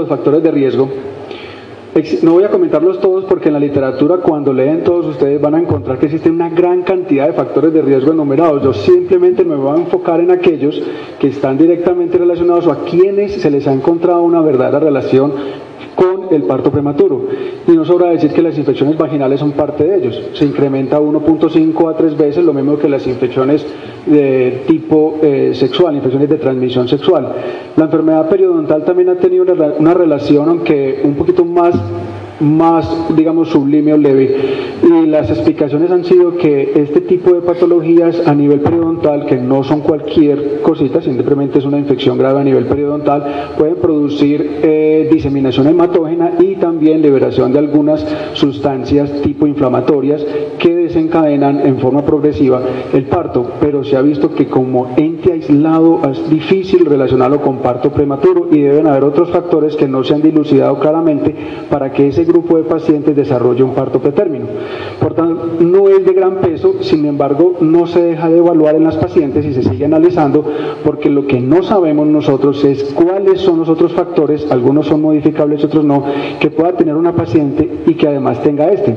los factores de riesgo. No voy a comentarlos todos porque en la literatura, cuando leen todos ustedes, van a encontrar que existe una gran cantidad de factores de riesgo enumerados. Yo simplemente me voy a enfocar en aquellos que están directamente relacionados o a quienes se les ha encontrado una verdadera relación con el parto prematuro. Y no sobra decir que las infecciones vaginales son parte de ellos. Se incrementa 1.5 a 3 veces, lo mismo que las infecciones de tipo sexual, infecciones de transmisión sexual. La enfermedad periodontal también ha tenido una relación, aunque un poquito más digamos sublime o leve, y las explicaciones han sido que este tipo de patologías a nivel periodontal, que no son cualquier cosita, simplemente es una infección grave a nivel periodontal, pueden producir diseminación hematógena y también liberación de algunas sustancias tipo inflamatorias que desencadenan en forma progresiva el parto, pero se ha visto que como ente aislado es difícil relacionarlo con parto prematuro y deben haber otros factores que no se han dilucidado claramente para que ese grupo de pacientes desarrolle un parto pretérmino. Por tanto, no es de gran peso, sin embargo, no se deja de evaluar en las pacientes y se sigue analizando, porque lo que no sabemos nosotros es cuáles son los otros factores, algunos son modificables, otros no, que pueda tener una paciente y que además tenga este.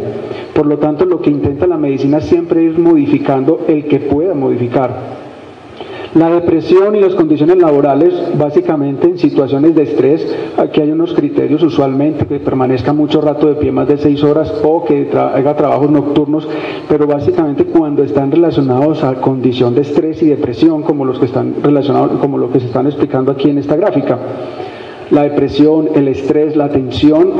Por lo tanto, lo que intenta la medicina siempre es modificando el que pueda modificar. La depresión y las condiciones laborales, básicamente en situaciones de estrés, aquí hay unos criterios usualmente que permanezca mucho rato de pie, más de 6 horas, o que haga trabajos nocturnos, pero básicamente cuando están relacionados a condición de estrés y depresión, como los que están relacionados, como lo que se están explicando aquí en esta gráfica. La depresión, el estrés, la tensión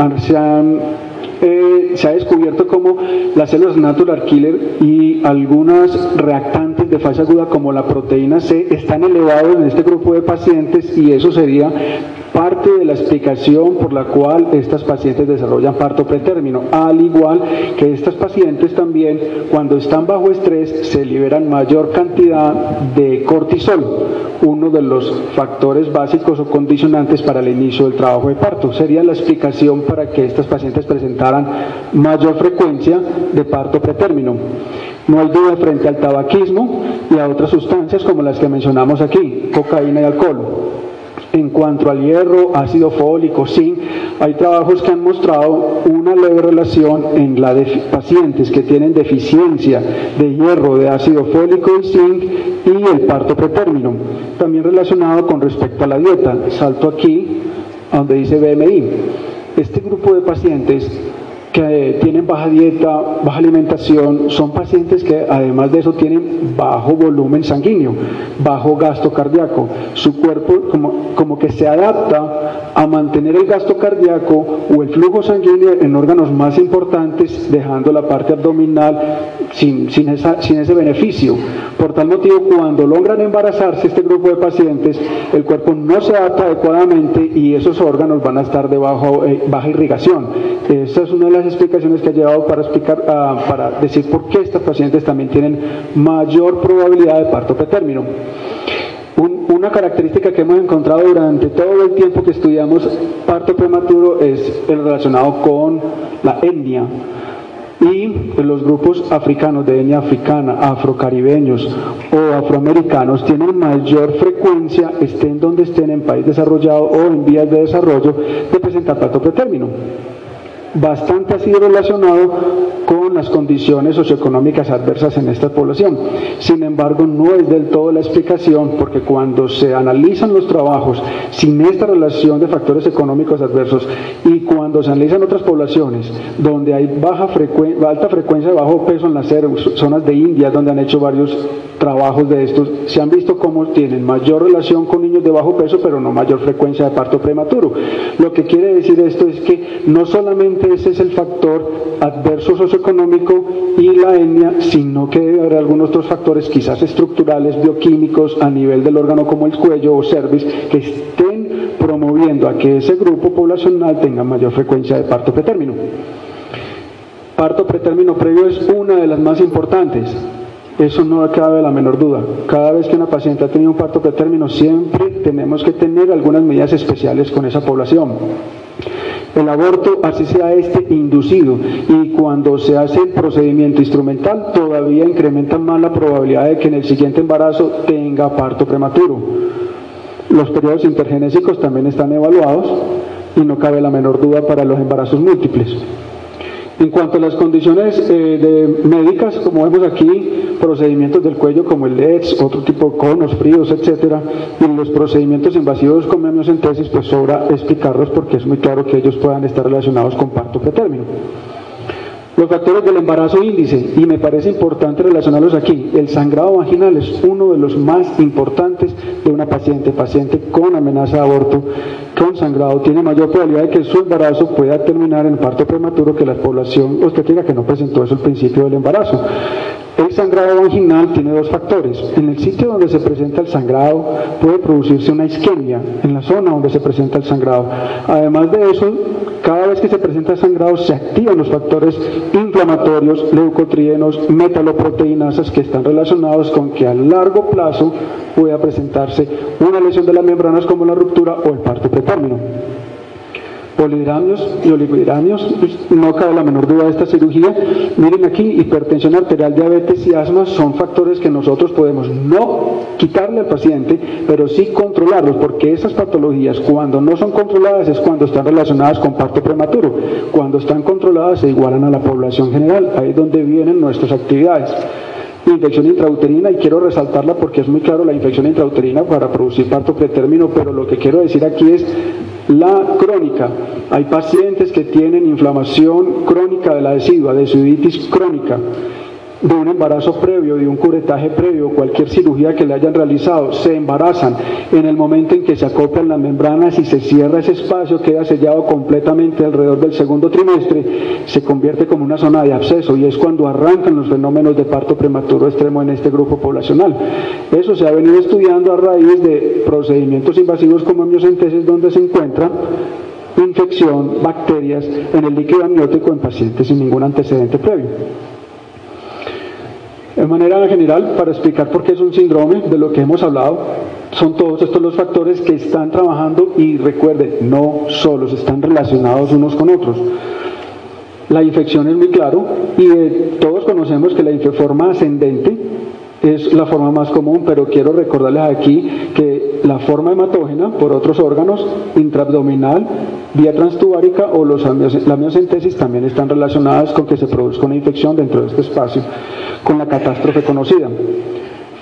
se ha descubierto como las células natural killer y algunas reactantes de fase aguda como la proteína C están elevados en este grupo de pacientes, y eso sería parte de la explicación por la cual estas pacientes desarrollan parto pretérmino, al igual que estas pacientes también cuando están bajo estrés se liberan mayor cantidad de cortisol, uno de los factores básicos o condicionantes para el inicio del trabajo de parto. Sería la explicación para que estas pacientes presentaran mayor frecuencia de parto pretérmino. No hay duda frente al tabaquismo y a otras sustancias como las que mencionamos aquí, cocaína y alcohol. En cuanto al hierro, ácido fólico, zinc, hay trabajos que han mostrado una leve relación en la de pacientes que tienen deficiencia de hierro, de ácido fólico y zinc y el parto pretérmino. También relacionado con respecto a la dieta. Salto aquí donde dice BMI. Este grupo de pacientes que tienen baja dieta, baja alimentación, son pacientes que además de eso tienen bajo volumen sanguíneo, bajo gasto cardíaco. Su cuerpo como que se adapta a mantener el gasto cardíaco o el flujo sanguíneo en órganos más importantes, dejando la parte abdominal sin ese beneficio. Por tal motivo, cuando logran embarazarse este grupo de pacientes, el cuerpo no se adapta adecuadamente y esos órganos van a estar de baja irrigación. Esta es una de las explicaciones que ha llevado para decir por qué estas pacientes también tienen mayor probabilidad de parto pretérmino. Una característica que hemos encontrado durante todo el tiempo que estudiamos parto prematuro es el relacionado con la etnia. Y los grupos africanos, de etnia africana, afrocaribeños o afroamericanos tienen mayor frecuencia, estén donde estén, en país desarrollado o en vías de desarrollo, de presentar parto pretérmino. Bastante ha sido relacionado con las condiciones socioeconómicas adversas en esta población. Sin embargo, no es del todo la explicación, porque cuando se analizan los trabajos sin esta relación de factores económicos adversos y cuando se analizan otras poblaciones donde hay alta frecuencia de bajo peso en las zonas de India, donde han hecho varios trabajos de estos, se han visto cómo tienen mayor relación con niños de bajo peso, pero no mayor frecuencia de parto prematuro. Lo que quiere decir esto es que no solamente ese es el factor adverso socioeconómico y la etnia, sino que debe haber algunos otros factores, quizás estructurales, bioquímicos, a nivel del órgano como el cuello o cervix, que estén promoviendo a que ese grupo poblacional tenga mayor frecuencia de parto pretérmino. Parto pretérmino previo es una de las más importantes. Eso no cabe la menor duda. Cada vez que una paciente ha tenido un parto pretérmino, siempre tenemos que tener algunas medidas especiales con esa población. El aborto, así sea inducido, y cuando se hace el procedimiento instrumental, todavía incrementa más la probabilidad de que en el siguiente embarazo tenga parto prematuro. Los periodos intergenésicos también están evaluados. y no cabe la menor duda para los embarazos múltiples. En cuanto a las condiciones médicas, como vemos aquí, procedimientos del cuello como el LEDS, otro tipo de conos, fríos, etcétera, y los procedimientos invasivos con amniocentesis, pues sobra explicarlos porque es muy claro que ellos puedan estar relacionados con parto pretérmino. Los factores del embarazo índice, y me parece importante relacionarlos aquí. El sangrado vaginal es uno de los más importantes de una paciente con amenaza de aborto, con sangrado, tiene mayor probabilidad de que su embarazo pueda terminar en parto prematuro que la población obstétrica que no presentó eso al principio del embarazo. El sangrado vaginal tiene dos factores. En el sitio donde se presenta el sangrado puede producirse una isquemia, en la zona donde se presenta el sangrado. Además de eso, cada vez que se presenta el sangrado se activan los factores inflamatorios, leucotrienos, metaloproteinasas que están relacionados con que a largo plazo pueda presentarse una lesión de las membranas como la ruptura o el parto pretérmino. Polihidramios y oligohidramios, no cabe la menor duda de esta cirugía. Miren aquí, hipertensión arterial, diabetes y asma son factores que nosotros podemos no quitarle al paciente, pero sí controlarlos, porque esas patologías cuando no son controladas es cuando están relacionadas con parto prematuro. Cuando están controladas se igualan a la población general, ahí es donde vienen nuestras actividades. Infección intrauterina, y quiero resaltarla porque es muy claro la infección intrauterina para producir parto pretérmino, pero lo que quiero decir aquí es la crónica. Hay pacientes que tienen inflamación crónica de la decidua, deciditis crónica, de un embarazo previo, de un curetaje previo, cualquier cirugía que le hayan realizado, se embarazan. En el momento en que se acoplan las membranas y se cierra ese espacio, queda sellado completamente alrededor del segundo trimestre, se convierte como una zona de absceso y es cuando arrancan los fenómenos de parto prematuro extremo en este grupo poblacional. Eso se ha venido estudiando a raíz de procedimientos invasivos como amniocentesis, donde se encuentra infección, bacterias en el líquido amniótico en pacientes sin ningún antecedente previo. De manera general, para explicar por qué es un síndrome, de lo que hemos hablado, son todos estos los factores que están trabajando y recuerden, no solos, están relacionados unos con otros. La infección es muy claro y todos conocemos que la forma ascendente es la forma más común, pero quiero recordarles aquí que la forma hematógena por otros órganos, intraabdominal, vía transtubárica o la amniocentesis también están relacionadas con que se produzca una infección dentro de este espacio, con la catástrofe conocida.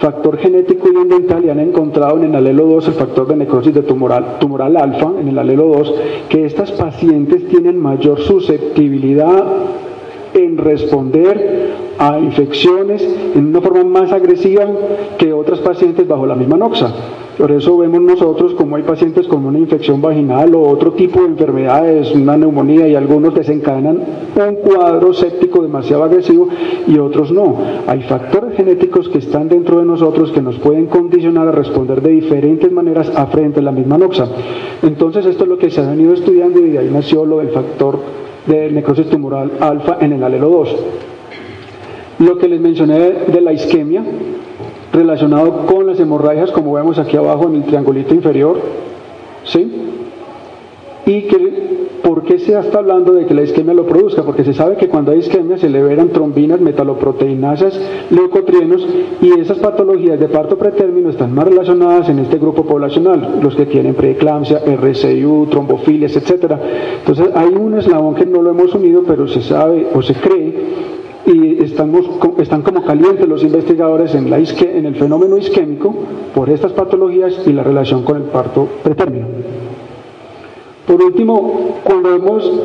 Factor genético y ambiental, y han encontrado en el alelo 2 el factor de necrosis de tumoral alfa, en el alelo 2, que estas pacientes tienen mayor susceptibilidad en responder a infecciones en una forma más agresiva que otras pacientes bajo la misma noxa. Por eso vemos nosotros como hay pacientes con una infección vaginal o otro tipo de enfermedades, una neumonía, y algunos desencadenan un cuadro séptico demasiado agresivo y otros no. Hay factores genéticos que están dentro de nosotros que nos pueden condicionar a responder de diferentes maneras a frente a la misma noxa. Entonces esto es lo que se ha venido estudiando y de ahí nació lo del factor de necrosis tumoral alfa en el alelo 2. Lo que les mencioné de la isquemia, relacionado con las hemorragias, como vemos aquí abajo en el triangulito inferior, ¿sí? Y que, ¿por qué se está hablando de que la isquemia lo produzca? Porque se sabe que cuando hay isquemia se liberan trombinas, metaloproteinasas, leucotrienos, y esas patologías de parto pretérmino están más relacionadas en este grupo poblacional, los que tienen preeclampsia, RCIU, trombofilias, etc. Entonces hay un eslabón que no lo hemos unido, pero se sabe o se cree, y están como calientes los investigadores en el fenómeno isquémico por estas patologías y la relación con el parto pretérmino. Por último,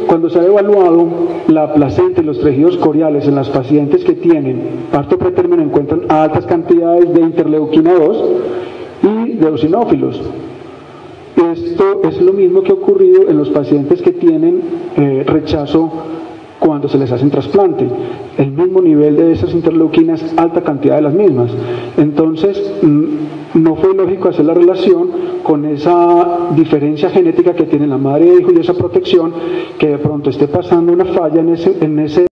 cuando se ha evaluado la placenta y los tejidos coriales en las pacientes que tienen parto pretérmino, encuentran altas cantidades de interleuquina 2 y de eosinófilos. Esto es lo mismo que ha ocurrido en los pacientes que tienen rechazo cuando se les hace un trasplante. El mismo nivel de esas interleuquinas, alta cantidad de las mismas. Entonces, no fue lógico hacer la relación con esa diferencia genética que tiene la madre e hijo y esa protección, que de pronto esté pasando una falla en ese